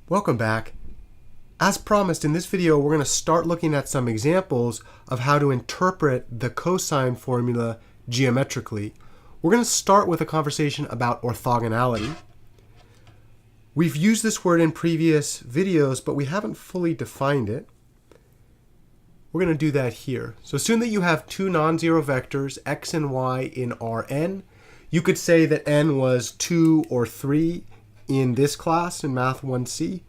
Welcome back. As promised, in this video, we're going to start looking at some examples of how to interpret the cosine formula geometrically. We're going to start with a conversation about orthogonality. We've used this word in previous videos, but we haven't fully defined it. We're going to do that here. So assume that you have two non-zero vectors, x and y, in Rn. You could say that n was 2 or 3 in this class, in Math 1C.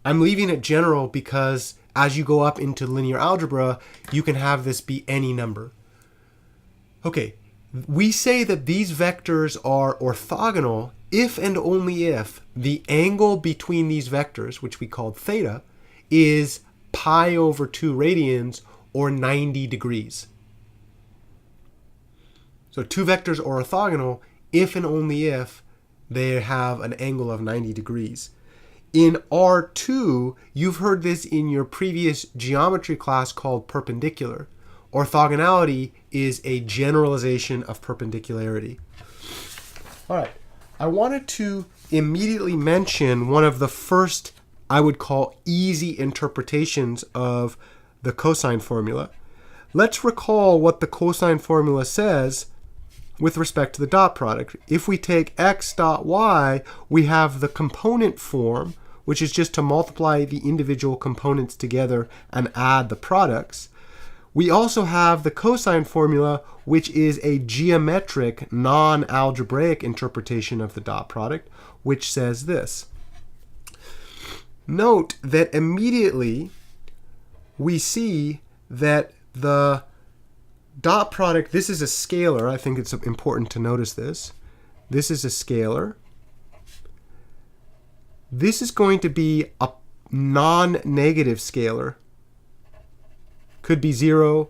I'm leaving it general because as you go up into linear algebra, you can have this be any number. Okay, we say that these vectors are orthogonal if and only if the angle between these vectors, which we called theta, is pi over 2 radians or 90 degrees. So two vectors are orthogonal if and only if they have an angle of 90 degrees. In R2, you've heard this in your previous geometry class called perpendicular. Orthogonality is a generalization of perpendicularity. All right, I wanted to immediately mention one of the first, I would call, easy interpretations of the cosine formula. Let's recall what the cosine formula says with respect to the dot product. If we take x dot y, we have the component form, which is just to multiply the individual components together and add the products. We also have the cosine formula, which is a geometric, non-algebraic interpretation of the dot product, which says this. Note that immediately we see that the dot product, this is a scalar. I think it's important to notice this. This is a scalar. This is going to be a non-negative scalar. Could be 0.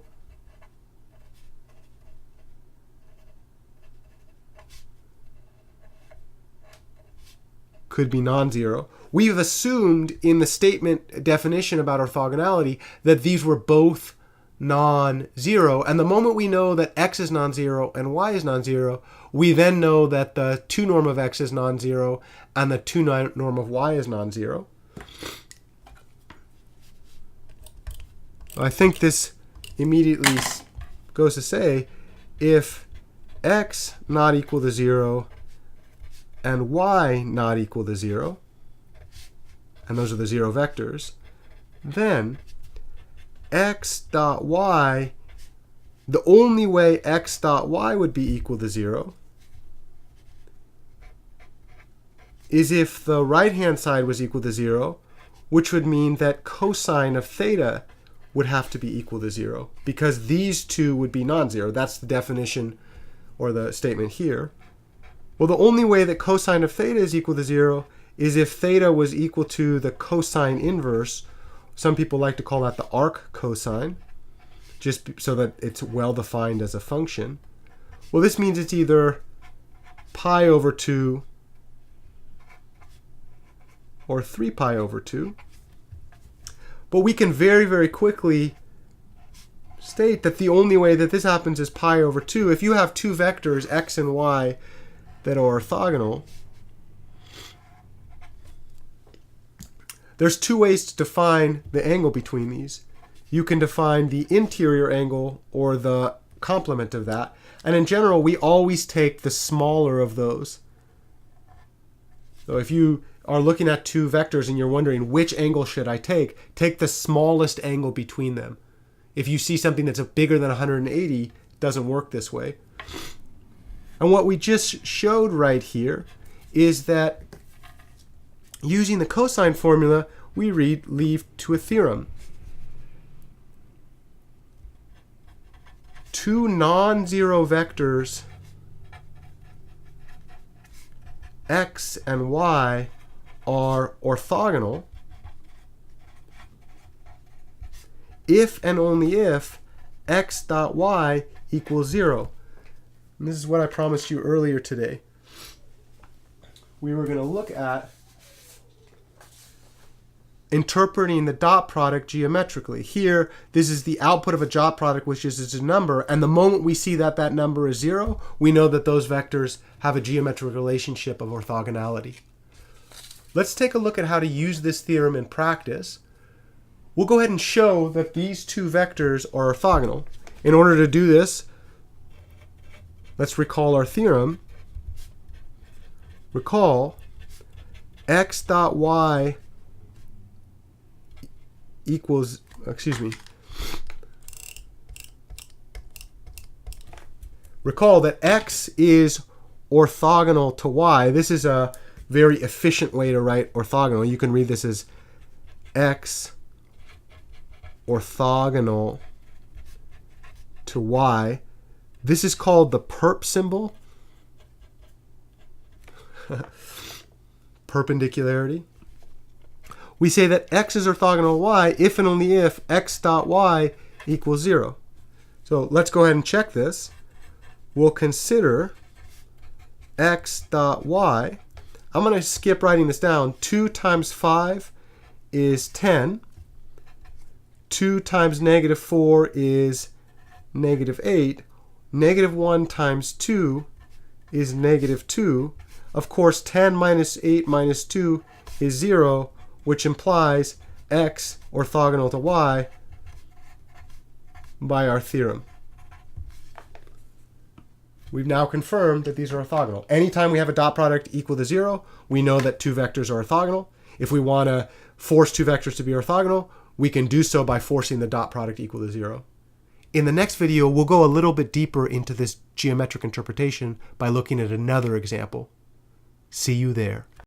Could be non-zero. We've assumed in the statement definition about orthogonality that these were both non-zero, and the moment we know that x is non-zero and y is non-zero, we then know that the 2 norm of x is non-zero and the 2 norm of y is non-zero. I think this immediately goes to say if x not equal to 0 and y not equal to 0, and those are the 0 vectors, then x dot y, the only way x dot y would be equal to 0 is if the right-hand side was equal to 0, which would mean that cosine of theta would have to be equal to 0, because these two would be non-zero. That's the definition or the statement here. Well, the only way that cosine of theta is equal to 0 is if theta was equal to the cosine inverse. Some people like to call that the arc cosine, just so that it's well defined as a function. Well, this means it's either pi over 2 or 3 pi over 2. But we can very, very quickly state that the only way that this happens is pi over 2. If you have two vectors, x and y, that are orthogonal, there's two ways to define the angle between these. You can define the interior angle or the complement of that. And in general, we always take the smaller of those. So if you are looking at two vectors and you're wondering which angle should I take the smallest angle between them. If you see something that's bigger than 180, it doesn't work this way. And what we just showed right here is that using the cosine formula, we lead to a theorem. Two non-zero vectors, x and y, are orthogonal if and only if x dot y equals 0. And this is what I promised you earlier today. We were going to look at interpreting the dot product geometrically. Here, this is the output of a dot product, which is a number, and the moment we see that that number is 0, we know that those vectors have a geometric relationship of orthogonality. let's take a look at how to use this theorem in practice. We'll go ahead and show that these two vectors are orthogonal. In order to do this, let's recall our theorem. Recall x dot y equals, recall that x is orthogonal to y. This is a very efficient way to write orthogonal. You can read this as x orthogonal to y. This is called the perp symbol. Perpendicularity. We say that x is orthogonal to y if and only if x dot y equals 0. So let's go ahead and check this. We'll consider x dot y. I'm going to skip writing this down. 2 times 5 is 10. 2 times negative 4 is negative 8. Negative 1 times 2 is negative 2. Of course, 10 minus 8 minus 2 is 0, which implies x orthogonal to y by our theorem. We've now confirmed that these are orthogonal. Anytime we have a dot product equal to 0, we know that two vectors are orthogonal. If we want to force two vectors to be orthogonal, we can do so by forcing the dot product equal to 0. In the next video, we'll go a little bit deeper into this geometric interpretation by looking at another example. See you there.